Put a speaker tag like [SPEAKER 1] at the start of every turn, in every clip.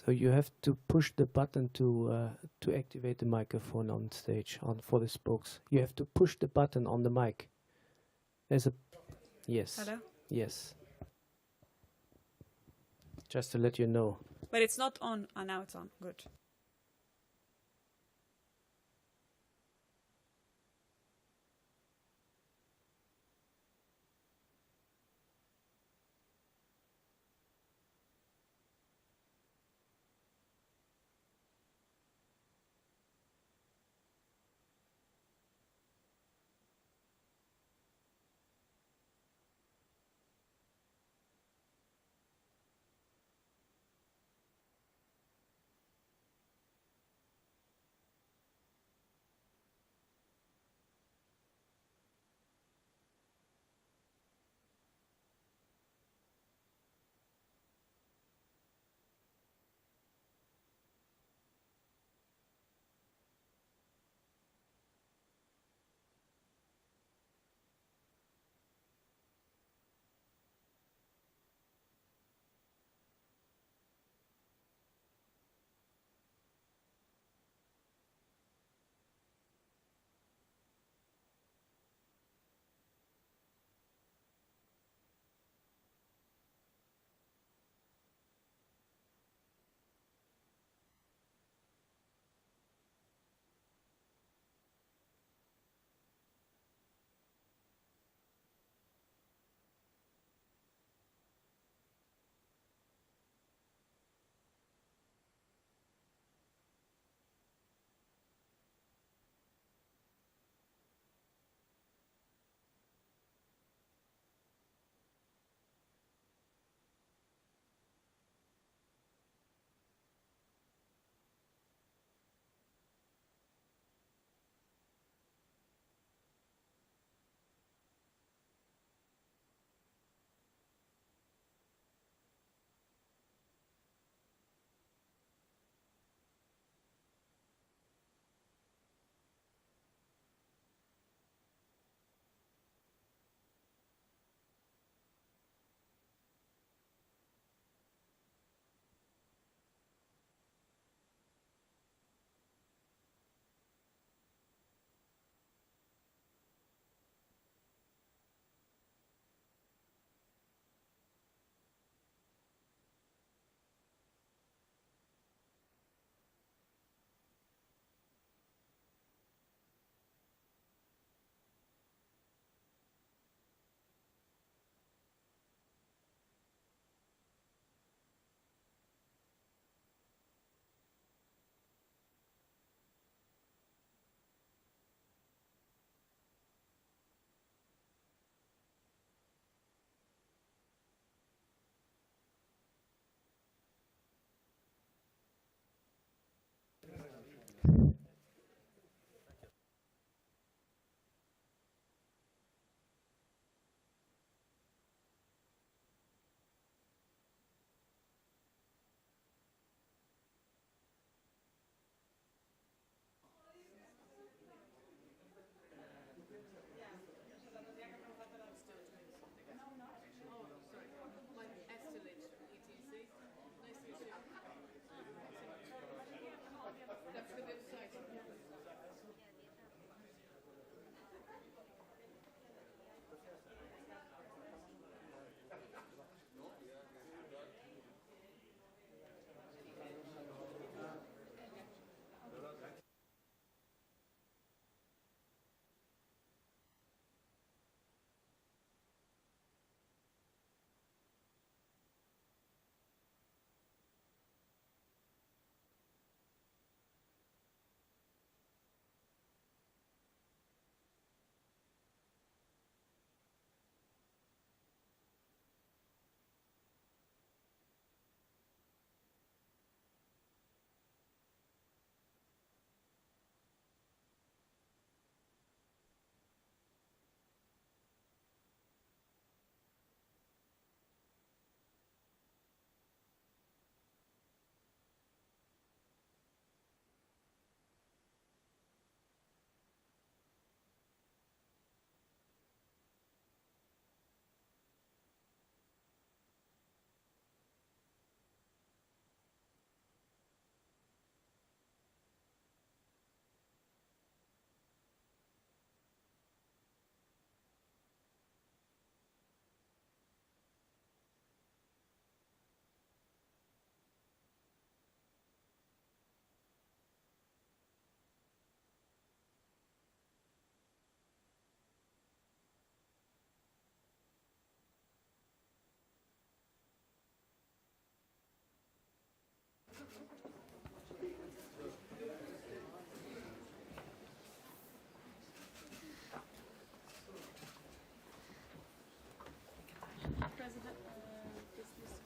[SPEAKER 1] So you have to push the button to activate the microphone on stage for the spokes. You have to push the button on the mic. There's a yes.
[SPEAKER 2] Hello?
[SPEAKER 1] Yes. Just to let you know.
[SPEAKER 2] But it's not on. Oh, now it's on. Good.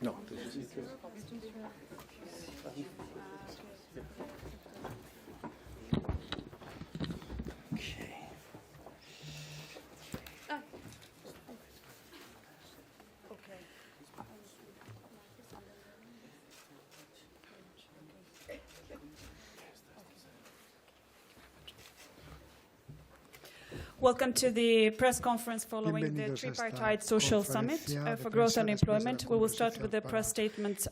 [SPEAKER 3] No.
[SPEAKER 2] Welcome to the press conference following the tripartite social summit for growth and employment. We will start with the press statements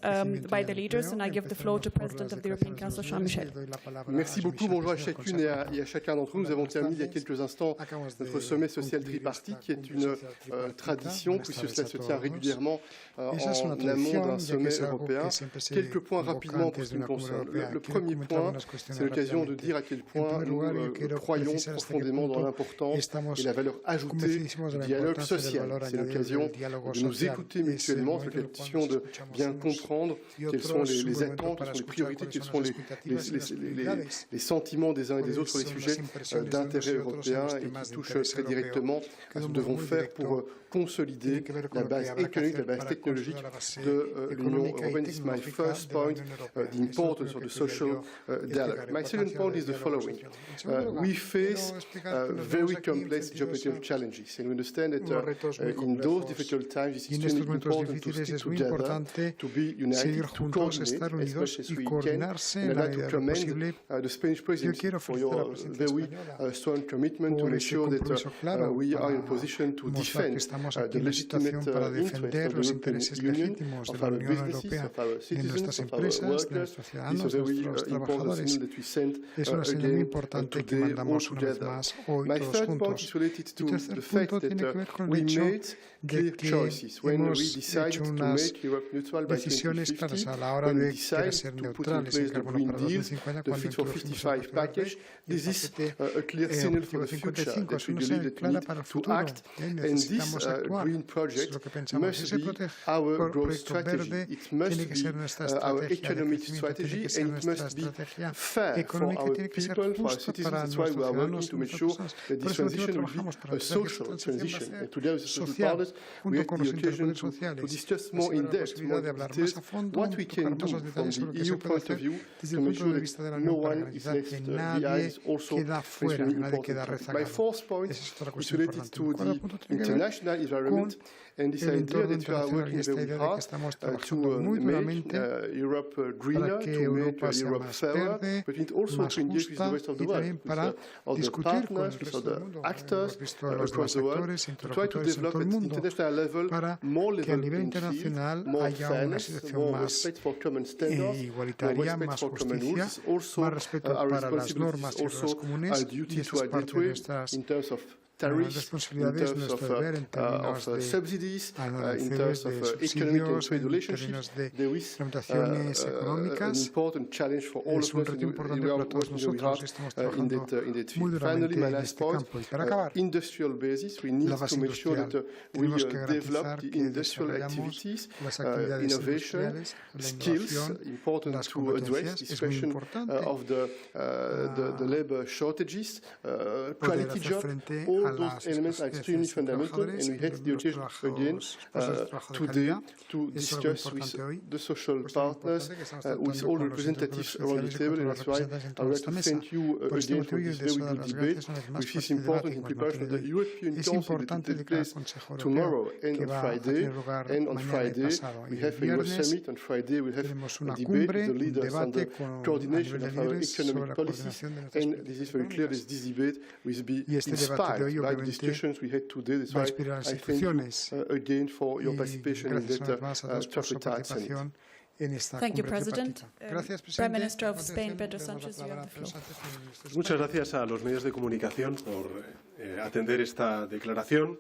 [SPEAKER 2] by the leaders, and I give the floor to President of the European Council, Charles Michel.
[SPEAKER 4] Merci beaucoup. Bonjour à chacune et à chacun d'entre nous. Nous avons terminé il y a quelques instants notre sommet social tripartite, qui est une tradition, puisque cela se tient régulièrement en amont d'un sommet européen. Quelques points rapidement pour ce qui me concerne. Le premier point, c'est l'occasion de dire à quel point nous croyons profondément dans l'importance et la valeur ajoutée du dialogue social. C'est l'occasion de nous écouter mutuellement, c'est l'occasion de bien comprendre quelles sont les attentes, quelles sont les priorités, quels sont les sentiments des uns et des autres sur les sujets d'intérêt européen et qui touchent très directement à ce que nous devons faire pour consolider la base économique, la base technologique de l'Union européenne. This is my first point, the importance of the social dialogue. My second point is the following. We face very complex geopolitical challenges, and we understand that in those difficult times it's extremely important to stick together, to be united, to coordinate as much as we can. And I'd like to commend the Spanish presidency for your very strong commitment to make sure that we are in a position to defend the legitimate interests of the European Union, of our businesses, of our citizens, of our workers. It's a very important signal that we send again today all together. My third point is related to the fact that we made clear choices when we decided to make Europe neutral by 2050, when we decided to put in place the Green Deal, the Fit for 55 package. This is a clear signal for the future that we believe that we need to act, and this green project must be our growth strategy. It must be our economic strategy, and it must be fair for our people, for our citizens. That's why we are working to make sure that this transition will be a social transition. And today, with the social partners, we have the occasion to discuss more in depth, more details, what we can do from the EU point of view to make sure that no one is left behind. Also, extremely important. My fourth point is related to the international environment and this idea that we are working very hard to make Europe greener, to make Europe fairer, but we need also to engage with the rest of the world, with other partners, with other actors across the world, to try to develop at international level more level playing field, more fairness, more respect for common standards, more respect for common rules. Also, our responsibility is also our duty to adhere in terms of tariffs, in terms of subsidies, in terms of economic and trade relationships. There is an important challenge for all of us, and we are working very hard in that field. Finally, my last point, industrial basis. We need to make sure that we develop the industrial activities, innovation, skills, important to address this question of the labor shortages, quality job. All those elements are extremely fundamental, and we had the occasion again today to discuss with the social partners, with all representatives around the table, and that's why I would like to thank you again for this very good debate, which is important in preparation of the European Council that will take place tomorrow and on Friday. And on Friday we have a Euro Summit. On Friday we have a debate with the leaders on the coordination of our economic policies, and this is very clear that this debate will be inspired by the discussions we had today. That's why I thank you again for your participation in that tripartite summit.
[SPEAKER 2] Thank you, President. Prime Minister of Spain, Pedro Sánchez, you have the floor.
[SPEAKER 5] Muchas gracias a los medios de comunicación por atender esta declaración.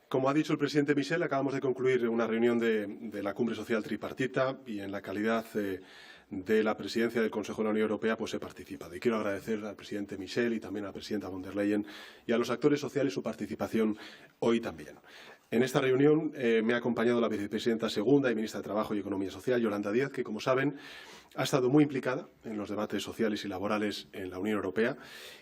[SPEAKER 5] Como ha dicho el presidente Michel, acabamos de concluir una reunión de la Cumbre Social Tripartita y en la calidad de la presidencia del Consejo de la Unión Europea pues he participado. Y quiero agradecer al presidente Michel y también a la presidenta von der Leyen y a los actores sociales su participación hoy también. En esta reunión me ha acompañado la vicepresidenta segunda y ministra de Trabajo y Economía Social, Yolanda Díaz, que, como saben, ha estado muy implicada en los debates sociales y laborales en la Unión Europea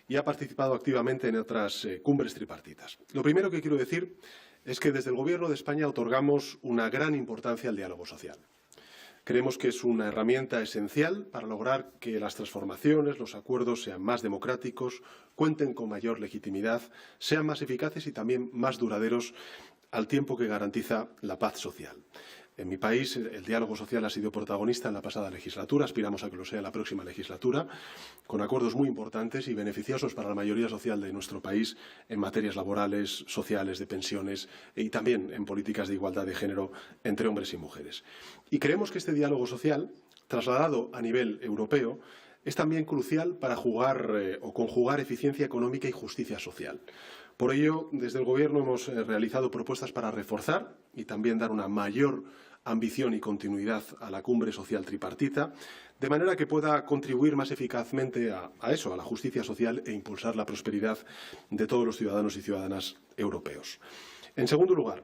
[SPEAKER 5] y ha participado activamente en otras cumbres tripartitas. Lo primero que quiero decir es que desde el Gobierno de España otorgamos una gran importancia al diálogo social. Creemos que es una herramienta esencial para lograr que las transformaciones, los acuerdos sean más democráticos, cuenten con mayor legitimidad, sean más eficaces y también más duraderos al tiempo que garantiza la paz social. En mi país, el diálogo social ha sido protagonista en la pasada legislatura, aspiramos a que lo sea en la próxima legislatura, con acuerdos muy importantes y beneficiosos para la mayoría social de nuestro país en materias laborales, sociales, de pensiones y también en políticas de igualdad de género entre hombres y mujeres. Y creemos que este diálogo social, trasladado a nivel europeo, es también crucial para conjugar eficiencia económica y justicia social. Por ello, desde el Gobierno hemos realizado propuestas para reforzar y también dar una mayor ambición y continuidad a la Cumbre Social Tripartita, de manera que pueda contribuir más eficazmente a la justicia social e impulsar la prosperidad de todos los ciudadanos y ciudadanas europeos. En segundo lugar,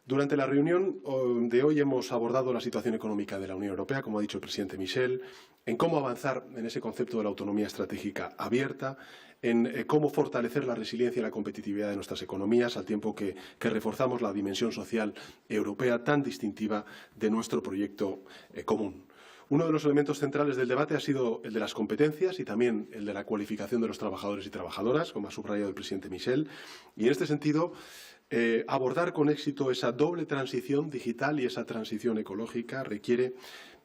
[SPEAKER 5] durante la reunión de hoy hemos abordado la situación económica de la Unión Europea, como ha dicho el presidente Michel, en cómo avanzar en ese concepto de la autonomía estratégica abierta, en cómo fortalecer la resiliencia y la competitividad de nuestras economías, al tiempo que reforzamos la dimensión social europea tan distintiva de nuestro proyecto común. Uno de los elementos centrales del debate ha sido el de las competencias y también el de la cualificación de los trabajadores y trabajadoras, como ha subrayado el presidente Michel. Y en este sentido, abordar con éxito esa doble transición digital y esa transición ecológica requiere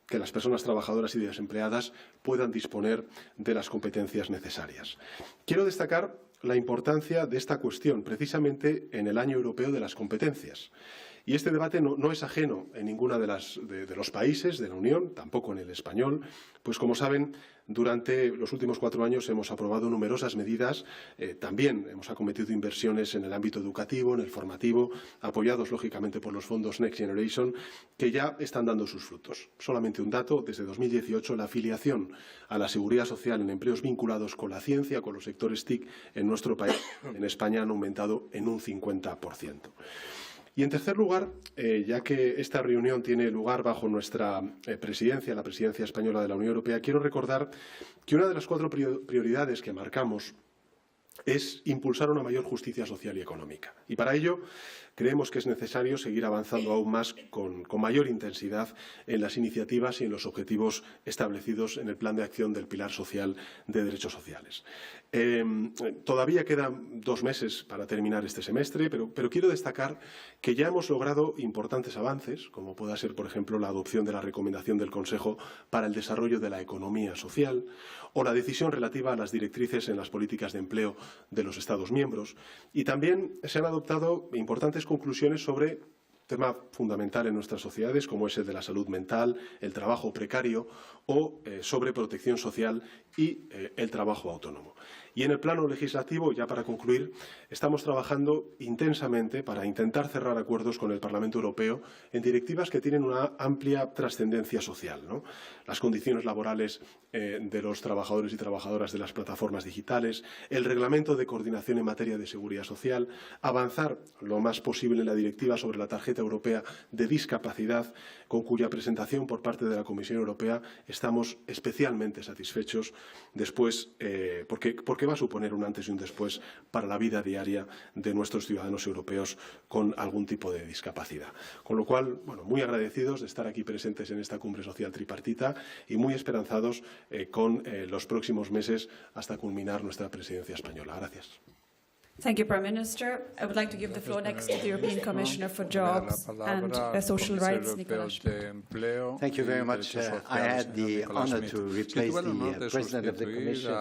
[SPEAKER 5] que las personas trabajadoras y desempleadas puedan disponer de las competencias necesarias. Quiero destacar la importancia de esta cuestión precisamente en el Año Europeo de las Competencias. Y este debate no es ajeno en ninguno de los países de la Unión, tampoco en el español, pues como saben, durante los últimos 4 años hemos aprobado numerosas medidas, también hemos acometido inversiones en el ámbito educativo, en el formativo, apoyados lógicamente por los fondos Next Generation, que ya están dando sus frutos. Solamente un dato, desde 2018 la afiliación a la seguridad social en empleos vinculados con la ciencia, con los sectores TIC en nuestro país, en España, han aumentado en un 50%. Y en tercer lugar, ya que esta reunión tiene lugar bajo nuestra presidencia, la presidencia española de la Unión Europea, quiero recordar que una de las 4 prioridades que marcamos es impulsar una mayor justicia social y económica. Y para ello creemos que es necesario seguir avanzando aún más con mayor intensidad en las iniciativas y en los objetivos establecidos en el Plan de Acción del Pilar Social de Derechos Sociales. Todavía quedan 2 meses para terminar este semestre, pero quiero destacar que ya hemos logrado importantes avances, como pueda ser, por ejemplo, la adopción de la recomendación del Consejo para el desarrollo de la economía social o la decisión relativa a las directrices en las políticas de empleo de los Estados miembros. Y también se han adoptado importantes conclusiones sobre tema fundamental en nuestras sociedades, como es el de la salud mental, el trabajo precario o sobre protección social y el trabajo autónomo. Y en el plano legislativo, ya para concluir, estamos trabajando intensamente para intentar cerrar acuerdos con el Parlamento Europeo en directivas que tienen una amplia trascendencia social, ¿no? Las condiciones laborales de los trabajadores y trabajadoras de las plataformas digitales, el reglamento de coordinación en materia de seguridad social, avanzar lo más posible en la directiva sobre la tarjeta europea de discapacidad, con cuya presentación por parte de la Comisión Europea estamos especialmente satisfechos después, porque va a suponer un antes y un después para la vida diaria de nuestros ciudadanos europeos con algún tipo de discapacidad. Con lo cual, bueno, muy agradecidos de estar aquí presentes en esta Cumbre Social Tripartita y muy esperanzados con los próximos meses hasta culminar nuestra presidencia española. Gracias.
[SPEAKER 2] Thank you, Prime Minister. I would like to give the floor next to the European Commissioner for Jobs and Social Rights, Nicolas.
[SPEAKER 3] Thank you very much. I had the honor to replace the President of the Commission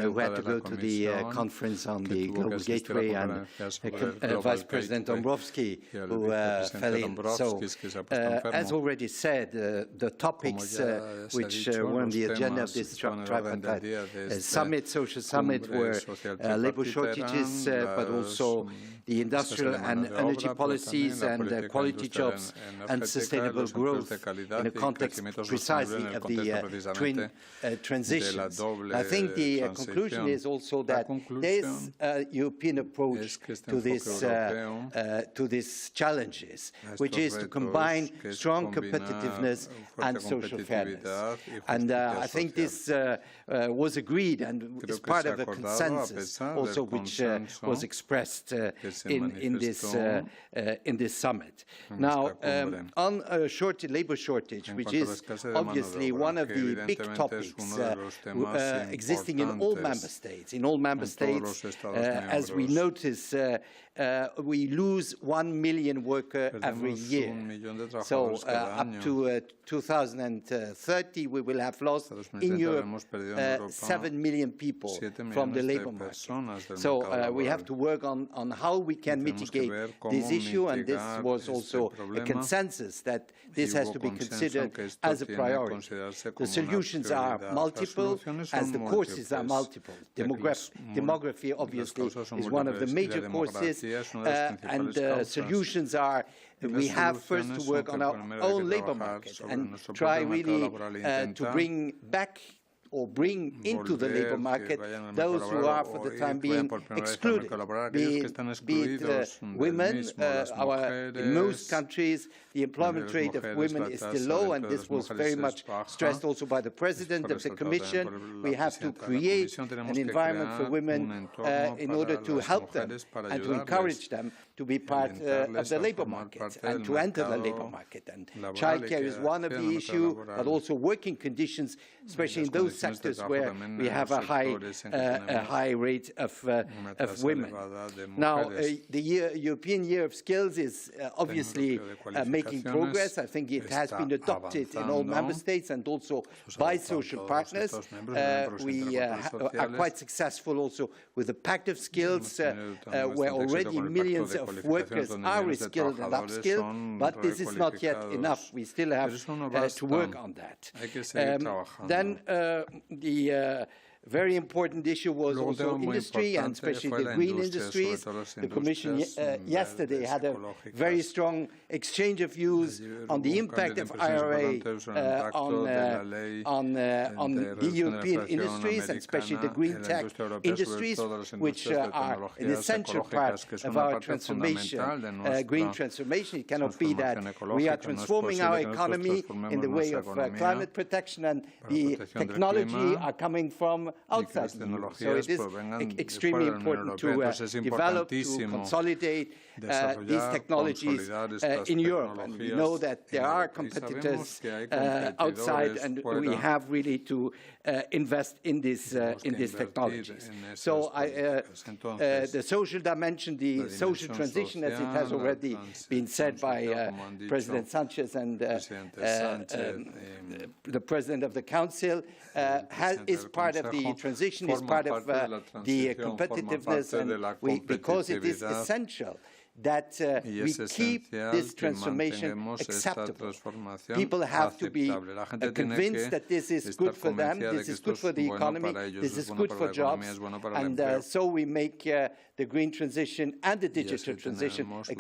[SPEAKER 3] who had to go to the conference on the Global Gateway, and Vice President Dombrovskis who fell in. So, as already said, the topics which were on the agenda of this tripartite summit, social summit, were labour shortages, but also the industrial and energy policies and quality jobs and sustainable growth in the context precisely of the twin transitions. I think the conclusion is also that there is a European approach to these challenges, which is to combine strong competitiveness and social fairness. And I think this was agreed and is part of a consensus also which was expressed in this summit. Now, on labor shortage, which is obviously one of the big topics existing in all member states. In all member states, as we notice, we lose 1 million workers every year. So up to 2030, we will have lost in Europe 7 million people from the labor market. So we have to work on how we can mitigate this issue, and this was also a consensus that this has to be considered as a priority. The solutions are multiple, as the causes are multiple. Demography, obviously, is one of the major causes, and solutions are we have first to work on our own labor market and try really to bring back or bring into the labor market those who are for the time being excluded, be it women. In most countries, the employment rate of women is still low, and this was very much stressed also by the President of the Commission. We have to create an environment for women in order to help them and to encourage them to be part of the labor market and to enter the labor market. And childcare is one of the issues, but also working conditions, especially in those sectors where we have a high rate of women. Now, the European Year of Skills is obviously making progress. I think it has been adopted in all member states and also by social partners. We are quite successful also with the Pact of Skills, where already millions of workers are reskilled and upskilled, but this is not yet enough. We still have to work on that. Then the very important issue was also industry, and especially the green industries. The Commission yesterday had a very strong exchange of views on the impact of IRA on the European industries, and especially the green tech industries, which are an essential part of our transformation, green transformation. It cannot be that we are transforming our economy in the way of climate protection and the technology are coming from outside the EU. So it is extremely important to develop, to consolidate these technologies in Europe. And we know that there are competitors outside, and we have really to invest in these technologies. So the social dimension, the social transition, as it has already been said by President Sanchez and the President of the Council, is part of the transition, is part of the competitiveness, and because it is essential that we keep this transformation acceptable. People have to be convinced that this is good for them, this is good for the economy, this is good for jobs, and so we make the green transition and the digital transition a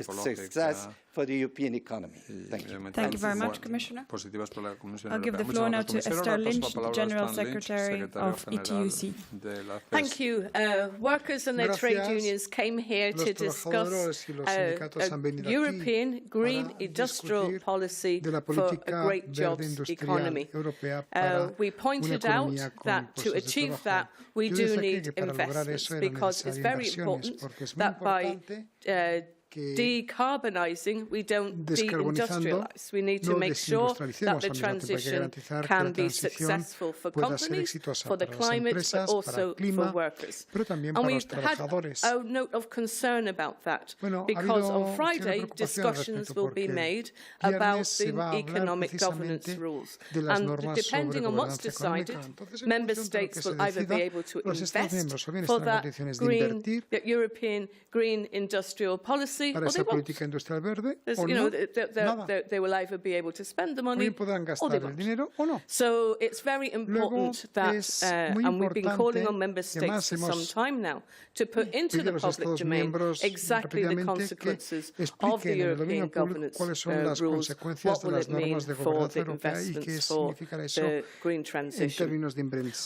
[SPEAKER 3] success for the European economy. Thank you.
[SPEAKER 2] Thank you very much, Commissioner. I'll give the floor now to Esther Lynch, the General Secretary of ETUC.
[SPEAKER 6] Thank you. Workers and their trade unions came here to discuss a European green industrial policy for a great jobs economy. We pointed out that to achieve that, we do need investments, because it's very important that by decarbonising, we don't deindustrialise. We need to make sure that the transition can be successful for companies, for the climate, but also for workers. And we've had a note of concern about that, because on Friday discussions will be made about the economic governance rules. And depending on what's decided, member states will either be able to invest for that European green industrial policy, or they won't. They will either be able to spend the money or they won't. So it's very important that, and we've been calling on member states for some time now, to put into the public domain exactly the consequences of the European governance rules. What will it mean for the investments for the green transition?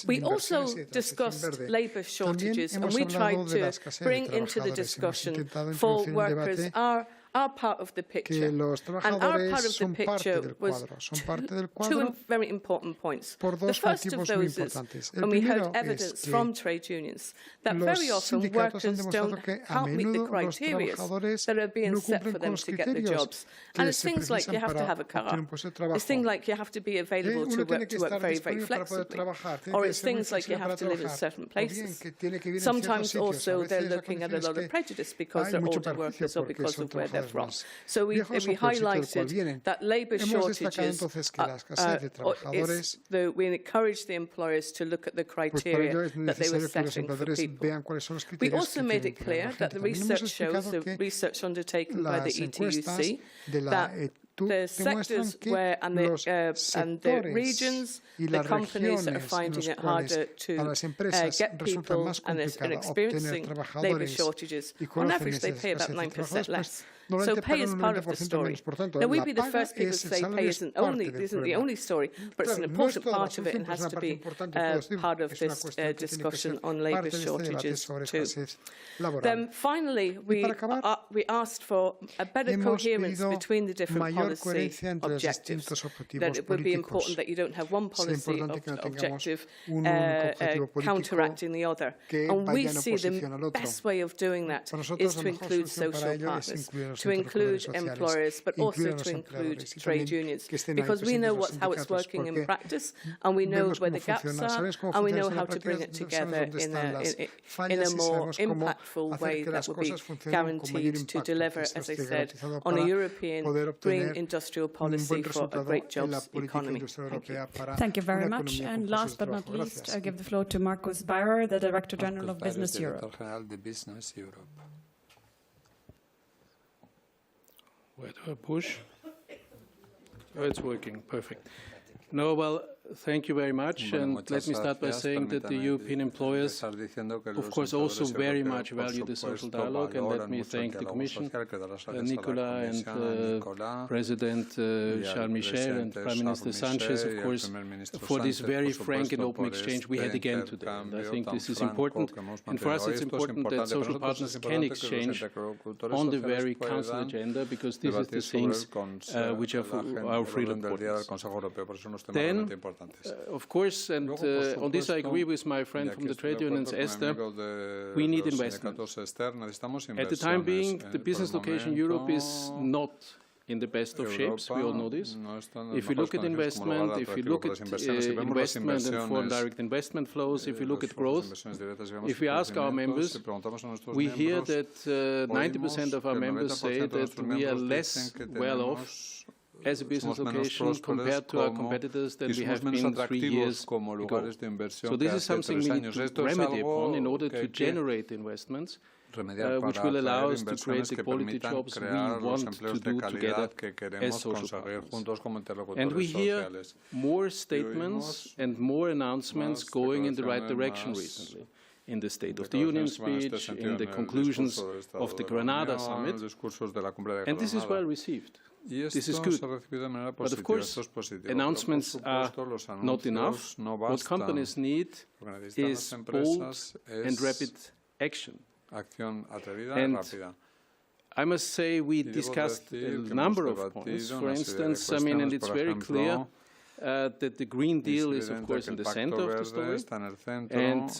[SPEAKER 6] We also discussed labour shortages, and we tried to bring into the discussion for workers are are part of the picture.
[SPEAKER 7] que los
[SPEAKER 6] And our part
[SPEAKER 7] trabajadores
[SPEAKER 6] of the
[SPEAKER 7] son parte
[SPEAKER 6] picture
[SPEAKER 7] del
[SPEAKER 6] was
[SPEAKER 7] cuadro. Son parte del
[SPEAKER 6] two
[SPEAKER 7] cuadro
[SPEAKER 6] very important points.
[SPEAKER 7] por
[SPEAKER 6] The
[SPEAKER 7] dos
[SPEAKER 6] first of
[SPEAKER 7] motivos muy
[SPEAKER 6] those is
[SPEAKER 7] importantes. El
[SPEAKER 6] when we
[SPEAKER 7] primero
[SPEAKER 6] heard
[SPEAKER 7] es
[SPEAKER 6] evidence
[SPEAKER 7] que
[SPEAKER 6] from trade unions that
[SPEAKER 7] los
[SPEAKER 6] very often
[SPEAKER 7] sindicatos han
[SPEAKER 6] workers
[SPEAKER 7] demostrado
[SPEAKER 6] don't
[SPEAKER 7] que a
[SPEAKER 6] can't meet the
[SPEAKER 7] menudo los
[SPEAKER 6] criteria
[SPEAKER 7] trabajadores
[SPEAKER 6] that are being
[SPEAKER 7] no
[SPEAKER 6] set
[SPEAKER 7] cumplen
[SPEAKER 6] for
[SPEAKER 7] con
[SPEAKER 6] them
[SPEAKER 7] los
[SPEAKER 6] to get the
[SPEAKER 7] criterios
[SPEAKER 6] jobs.
[SPEAKER 7] que
[SPEAKER 6] And it's
[SPEAKER 7] se
[SPEAKER 6] things like you
[SPEAKER 7] precisan
[SPEAKER 6] have to
[SPEAKER 7] para
[SPEAKER 6] have a
[SPEAKER 7] obtener
[SPEAKER 6] car.
[SPEAKER 7] un puesto de trabajo.
[SPEAKER 6] It's things like you have to be available
[SPEAKER 7] Uno
[SPEAKER 6] to
[SPEAKER 7] tiene que
[SPEAKER 6] work
[SPEAKER 7] estar
[SPEAKER 6] very, very
[SPEAKER 7] disponible para poder
[SPEAKER 6] flexibly.
[SPEAKER 7] trabajar, tiene
[SPEAKER 6] Or
[SPEAKER 7] que
[SPEAKER 6] it's
[SPEAKER 7] ser muy
[SPEAKER 6] things like you
[SPEAKER 7] flexible
[SPEAKER 6] have
[SPEAKER 7] para
[SPEAKER 6] to live in
[SPEAKER 7] trabajar,
[SPEAKER 6] certain
[SPEAKER 7] o bien
[SPEAKER 6] places.
[SPEAKER 7] que tiene que vivir en ciertos
[SPEAKER 6] Sometimes
[SPEAKER 7] sitios.
[SPEAKER 6] also
[SPEAKER 7] A
[SPEAKER 6] they're
[SPEAKER 7] veces la
[SPEAKER 6] looking at a
[SPEAKER 7] condición
[SPEAKER 6] lot
[SPEAKER 7] es
[SPEAKER 6] of prejudice because
[SPEAKER 7] hay
[SPEAKER 6] they're
[SPEAKER 7] mucho
[SPEAKER 6] older
[SPEAKER 7] perjuicio
[SPEAKER 6] workers or
[SPEAKER 7] porque
[SPEAKER 6] because
[SPEAKER 7] son
[SPEAKER 6] of where they're from.
[SPEAKER 7] trabajadores
[SPEAKER 6] So we
[SPEAKER 7] viejos o por el sitio del cual
[SPEAKER 6] highlighted
[SPEAKER 7] vienen.
[SPEAKER 6] that labour
[SPEAKER 7] Hemos destacado
[SPEAKER 6] shortages
[SPEAKER 7] entonces que la escasez de trabajadores,
[SPEAKER 6] we encourage the employers to look at the
[SPEAKER 7] pues para
[SPEAKER 6] criteria
[SPEAKER 7] ello es
[SPEAKER 6] that they were
[SPEAKER 7] necesario que los
[SPEAKER 6] setting for
[SPEAKER 7] empleadores
[SPEAKER 6] people.
[SPEAKER 7] vean cuáles son los
[SPEAKER 6] We
[SPEAKER 7] criterios
[SPEAKER 6] also
[SPEAKER 7] que
[SPEAKER 6] made
[SPEAKER 7] tienen
[SPEAKER 6] it
[SPEAKER 7] que tener
[SPEAKER 6] clear
[SPEAKER 7] la
[SPEAKER 6] that
[SPEAKER 7] gente.
[SPEAKER 6] the
[SPEAKER 7] También hemos
[SPEAKER 6] research shows,
[SPEAKER 7] explicado
[SPEAKER 6] the
[SPEAKER 7] que
[SPEAKER 6] research undertaken by the
[SPEAKER 7] las encuestas
[SPEAKER 6] ETUC,
[SPEAKER 7] de la
[SPEAKER 6] that
[SPEAKER 7] ETUC
[SPEAKER 6] the
[SPEAKER 7] demuestran
[SPEAKER 6] sectors
[SPEAKER 7] que
[SPEAKER 6] where and
[SPEAKER 7] los
[SPEAKER 6] the regions,
[SPEAKER 7] y
[SPEAKER 6] the
[SPEAKER 7] las
[SPEAKER 6] companies that are
[SPEAKER 7] regiones en
[SPEAKER 6] finding
[SPEAKER 7] los
[SPEAKER 6] it
[SPEAKER 7] cuales
[SPEAKER 6] harder
[SPEAKER 7] a
[SPEAKER 6] to
[SPEAKER 7] las empresas
[SPEAKER 6] get
[SPEAKER 7] resulta
[SPEAKER 6] people
[SPEAKER 7] más
[SPEAKER 6] and
[SPEAKER 7] complicado obtener
[SPEAKER 6] experiencing labour
[SPEAKER 7] trabajadores
[SPEAKER 6] shortages,
[SPEAKER 7] y
[SPEAKER 6] on
[SPEAKER 7] conocen
[SPEAKER 6] average they
[SPEAKER 7] esa
[SPEAKER 6] pay about
[SPEAKER 7] escasez de
[SPEAKER 6] 9%
[SPEAKER 7] trabajadores,
[SPEAKER 6] less.
[SPEAKER 7] pues
[SPEAKER 6] So
[SPEAKER 7] normalmente
[SPEAKER 6] pay is
[SPEAKER 7] pagan un
[SPEAKER 6] part of the
[SPEAKER 7] 90%
[SPEAKER 6] story.
[SPEAKER 7] menos. Por tanto,
[SPEAKER 6] Now, we'd
[SPEAKER 7] la
[SPEAKER 6] be the
[SPEAKER 7] paga
[SPEAKER 6] first people to
[SPEAKER 7] es el
[SPEAKER 6] say
[SPEAKER 7] salario
[SPEAKER 6] pay
[SPEAKER 7] es
[SPEAKER 6] isn't
[SPEAKER 7] parte
[SPEAKER 6] only,
[SPEAKER 7] del
[SPEAKER 6] isn't the
[SPEAKER 7] problema.
[SPEAKER 6] only story, but it's
[SPEAKER 7] Claro,
[SPEAKER 6] an
[SPEAKER 7] no es
[SPEAKER 6] important
[SPEAKER 7] toda la
[SPEAKER 6] part of it
[SPEAKER 7] solución,
[SPEAKER 6] and
[SPEAKER 7] pero es
[SPEAKER 6] has
[SPEAKER 7] una
[SPEAKER 6] to
[SPEAKER 7] parte
[SPEAKER 6] be
[SPEAKER 7] importante, puedo decir,
[SPEAKER 6] part of
[SPEAKER 7] es una
[SPEAKER 6] this
[SPEAKER 7] cuestión que tiene que
[SPEAKER 6] discussion
[SPEAKER 7] ser
[SPEAKER 6] on
[SPEAKER 7] parte
[SPEAKER 6] labour
[SPEAKER 7] de este debate
[SPEAKER 6] shortages
[SPEAKER 7] sobre
[SPEAKER 6] too.
[SPEAKER 7] escasez laboral.
[SPEAKER 6] Then finally, we asked for a better
[SPEAKER 7] Hemos
[SPEAKER 6] coherence
[SPEAKER 7] pedido
[SPEAKER 6] between the different
[SPEAKER 7] mayor
[SPEAKER 6] policy
[SPEAKER 7] coherencia entre los
[SPEAKER 6] objectives.
[SPEAKER 7] distintos objetivos
[SPEAKER 6] That it would be
[SPEAKER 7] políticos.
[SPEAKER 6] important that you don't have one
[SPEAKER 7] Es
[SPEAKER 6] policy
[SPEAKER 7] importante que no tengamos
[SPEAKER 6] objective
[SPEAKER 7] un único objetivo político
[SPEAKER 6] counteracting the other.
[SPEAKER 7] que
[SPEAKER 6] And we
[SPEAKER 7] vaya en
[SPEAKER 6] see
[SPEAKER 7] oposición al
[SPEAKER 6] the
[SPEAKER 7] otro.
[SPEAKER 6] best way of doing that
[SPEAKER 7] Para nosotros,
[SPEAKER 6] is
[SPEAKER 7] la
[SPEAKER 6] to
[SPEAKER 7] mejor
[SPEAKER 6] include
[SPEAKER 7] solución para
[SPEAKER 6] social
[SPEAKER 7] ello es
[SPEAKER 6] partners,
[SPEAKER 7] incluir a los
[SPEAKER 6] to include
[SPEAKER 7] interlocutores sociales,
[SPEAKER 6] employers, but
[SPEAKER 7] incluir
[SPEAKER 6] also
[SPEAKER 7] a los
[SPEAKER 6] to include
[SPEAKER 7] empleadores y
[SPEAKER 6] trade
[SPEAKER 7] también
[SPEAKER 6] unions,
[SPEAKER 7] que estén ahí
[SPEAKER 6] because we know
[SPEAKER 7] presentes los
[SPEAKER 6] how it's
[SPEAKER 7] sindicatos,
[SPEAKER 6] working in
[SPEAKER 7] porque
[SPEAKER 6] practice, and we know
[SPEAKER 7] vemos
[SPEAKER 6] where
[SPEAKER 7] cómo
[SPEAKER 6] the gaps
[SPEAKER 7] funciona,
[SPEAKER 6] are,
[SPEAKER 7] sabemos cómo
[SPEAKER 6] and we
[SPEAKER 7] funciona
[SPEAKER 6] know
[SPEAKER 7] eso en
[SPEAKER 6] how
[SPEAKER 7] la
[SPEAKER 6] to
[SPEAKER 7] práctica,
[SPEAKER 6] bring it
[SPEAKER 7] sabemos
[SPEAKER 6] together
[SPEAKER 7] dónde
[SPEAKER 6] in
[SPEAKER 7] están
[SPEAKER 6] a
[SPEAKER 7] las
[SPEAKER 6] in
[SPEAKER 7] fallas
[SPEAKER 6] a
[SPEAKER 7] y
[SPEAKER 6] more
[SPEAKER 7] sabemos cómo
[SPEAKER 6] impactful
[SPEAKER 7] hacer
[SPEAKER 6] way
[SPEAKER 7] que
[SPEAKER 6] that
[SPEAKER 7] las
[SPEAKER 6] will be
[SPEAKER 7] cosas funcionen con mayor
[SPEAKER 6] guaranteed to
[SPEAKER 7] impacto,
[SPEAKER 6] deliver,
[SPEAKER 7] que
[SPEAKER 6] as I
[SPEAKER 7] esté
[SPEAKER 6] said,
[SPEAKER 7] garantizado
[SPEAKER 6] on a
[SPEAKER 7] para
[SPEAKER 6] European
[SPEAKER 7] poder
[SPEAKER 6] green
[SPEAKER 7] obtener
[SPEAKER 6] industrial
[SPEAKER 7] un
[SPEAKER 6] policy
[SPEAKER 7] buen
[SPEAKER 6] for a
[SPEAKER 7] resultado
[SPEAKER 6] great
[SPEAKER 7] en la
[SPEAKER 6] jobs
[SPEAKER 7] política
[SPEAKER 6] economy.
[SPEAKER 7] industrial
[SPEAKER 6] Thank you.
[SPEAKER 7] europea para
[SPEAKER 2] Thank you very
[SPEAKER 7] una
[SPEAKER 2] much.
[SPEAKER 7] economía con
[SPEAKER 2] And
[SPEAKER 7] puestos
[SPEAKER 2] last
[SPEAKER 7] de
[SPEAKER 2] but not
[SPEAKER 7] trabajo.
[SPEAKER 2] least,
[SPEAKER 7] Gracias.
[SPEAKER 2] I give the floor to Markus Bauer, the Director General of Business Europe.
[SPEAKER 8] Director General de Business Europe.
[SPEAKER 9] Where do I push? Oh, it's working. Perfect. No, well, thank you very much. And let me start by saying that the European employers, of course, also very much value the social dialogue. And let me thank the Commission, Nicola and President Charles Michel and Prime Minister Sanchez, of course, for this very frank and open exchange we had again today. And I think this is important. And for us, it's important that social partners can exchange on the very Council agenda, because this is the things which are of real importance. Then, of course, and on this I agree with my friend from the trade unions, Esther, we need investment. At the time being, the business location Europe is not in the best of shapes, we all know this. If you look at investment, if you look at investment and foreign direct investment flows, if you look at growth, if we ask our members, we hear that 90% of our members say that we are less well off as a business location compared to our competitors than we have been 3 years ago. So this is something we need to remedy upon in order to generate investments, which will allow us to create the quality jobs we want to do together as social partners. And we hear more statements and more announcements going in the right direction recently. In the State of the Union speech, in the conclusions of the Granada summit, and this is well received. This is good. But of course, announcements are not enough. What companies need is bold and rapid action. And I must say we discussed a number of points. For instance, I mean, and it's very clear that the Green Deal is, of course, in the center of the story, and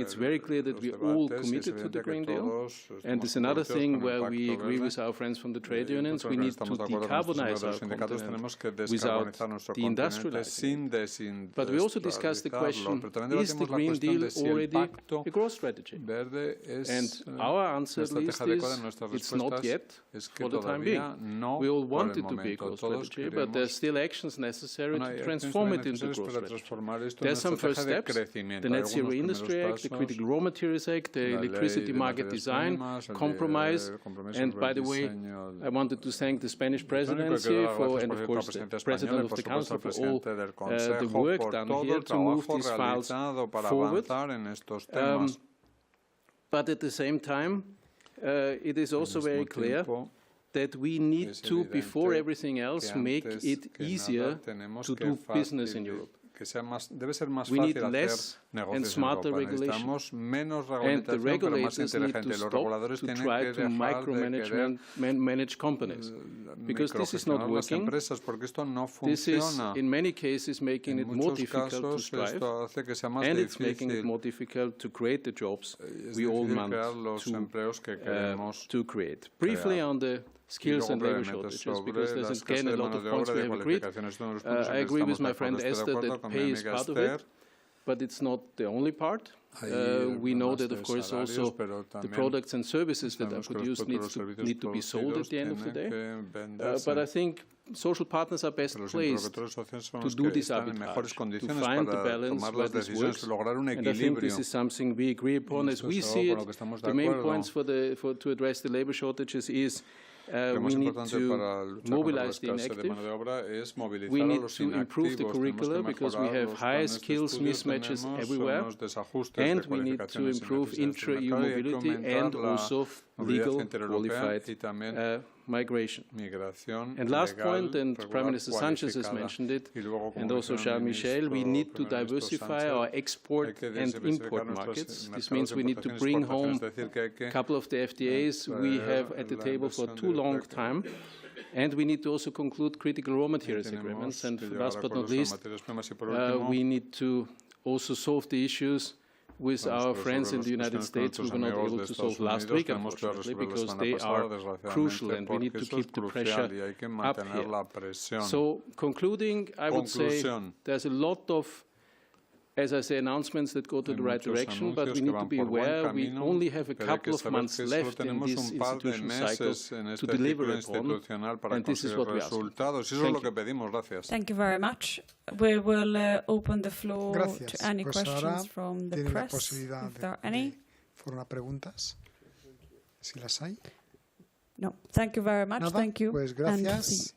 [SPEAKER 9] it's very clear that we are all committed to the Green Deal. And there's another thing where we agree with our friends from the trade unions. We need to decarbonize our continent without deindustrializing. But we also discussed the question, is the Green Deal already a growth strategy? And our answer at least is, it's not yet, for the time being. We all want it to be a growth strategy, but there's still actions necessary to transform it into a growth strategy. There are some first steps, the Net Zero Industry Act, the Critical Raw Materials Act, the Electricity Market Design, Compromise, and by the way, I wanted to thank the Spanish presidency for, and of course the President of the Council for all the work done here to move these files forward. But at the same time, it is also very clear that we need to, before everything else, make it easier to do business in Europe.
[SPEAKER 8] debe ser más
[SPEAKER 9] We need
[SPEAKER 8] fácil hacer
[SPEAKER 9] less and
[SPEAKER 8] negocios en
[SPEAKER 9] smarter
[SPEAKER 8] Europa.
[SPEAKER 9] regulation.
[SPEAKER 8] Necesitamos menos
[SPEAKER 9] And the
[SPEAKER 8] reglamentación, pero más
[SPEAKER 9] regulators need to
[SPEAKER 8] inteligente. Los
[SPEAKER 9] stop
[SPEAKER 8] reguladores
[SPEAKER 9] to
[SPEAKER 8] tienen
[SPEAKER 9] try
[SPEAKER 8] que
[SPEAKER 9] to
[SPEAKER 8] dejar de querer
[SPEAKER 9] manage companies, because this is not
[SPEAKER 8] microgestionar las
[SPEAKER 9] working.
[SPEAKER 8] empresas, porque esto no
[SPEAKER 9] This is,
[SPEAKER 8] funciona.
[SPEAKER 9] in many cases, making
[SPEAKER 8] En
[SPEAKER 9] it more
[SPEAKER 8] muchos
[SPEAKER 9] difficult to
[SPEAKER 8] casos,
[SPEAKER 9] strive,
[SPEAKER 8] esto hace que sea más
[SPEAKER 9] and it's making it
[SPEAKER 8] difícil.
[SPEAKER 9] more difficult to create the jobs
[SPEAKER 8] Es
[SPEAKER 9] we all
[SPEAKER 8] difícil
[SPEAKER 9] want
[SPEAKER 8] crear los empleos que queremos
[SPEAKER 9] to create. Briefly
[SPEAKER 8] crear.
[SPEAKER 9] on the skills
[SPEAKER 8] Y
[SPEAKER 9] and
[SPEAKER 8] luego
[SPEAKER 9] labor
[SPEAKER 8] brevemente
[SPEAKER 9] shortages,
[SPEAKER 8] sobre
[SPEAKER 9] because
[SPEAKER 8] la
[SPEAKER 9] there's
[SPEAKER 8] escasez
[SPEAKER 9] again a
[SPEAKER 8] de
[SPEAKER 9] lot
[SPEAKER 8] mano
[SPEAKER 9] of
[SPEAKER 8] de
[SPEAKER 9] points
[SPEAKER 8] obra,
[SPEAKER 9] we
[SPEAKER 8] de
[SPEAKER 9] have agreed.
[SPEAKER 8] cualificaciones, uno de los puntos en
[SPEAKER 9] I
[SPEAKER 8] que
[SPEAKER 9] agree with
[SPEAKER 8] estamos de
[SPEAKER 9] my
[SPEAKER 8] acuerdo.
[SPEAKER 9] friend
[SPEAKER 8] Estoy de
[SPEAKER 9] Esther
[SPEAKER 8] acuerdo
[SPEAKER 9] that
[SPEAKER 8] con mi
[SPEAKER 9] pay is
[SPEAKER 8] amiga
[SPEAKER 9] part of
[SPEAKER 8] Esther.
[SPEAKER 9] it, but it's not the only part. We know that, of course, also the products and services that are produced need to be sold at the end of the day. But I think social partners are best placed to do this arbitrage, to find the balance where this works. And I think this is something we agree upon. As we see it, the main points to address the labor shortages is we need to mobilize the inactive. We need to improve the curricula because we have high skills mismatches everywhere. And we need to improve intra-EU mobility and also legal qualified migration. And last point, and Prime Minister Sanchez has mentioned it, and also Charles Michel, we need to diversify our export and import markets. This means we need to bring home a couple of the FTAs we have at the table for too long time. And we need to also conclude critical raw materials agreements. And last but not least, we need to also solve the issues with our friends in the United States who were not able to solve last week, unfortunately, because they are crucial and we need to keep the pressure up here. So, concluding, I would say there's a lot of, as I say, announcements that go to the right direction, but we need to be aware we only have a couple of months left in this institutional cycle to deliver upon, and this is what we ask.
[SPEAKER 2] Thank you very much. We will open the floor to any questions from the press, if there are any.
[SPEAKER 7] Preguntas, si las hay.
[SPEAKER 2] No, thank you very much.
[SPEAKER 7] Nada,
[SPEAKER 2] Thank you.
[SPEAKER 7] Pues gracias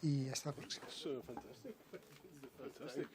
[SPEAKER 7] y hasta la próxima.
[SPEAKER 5] Fantastic.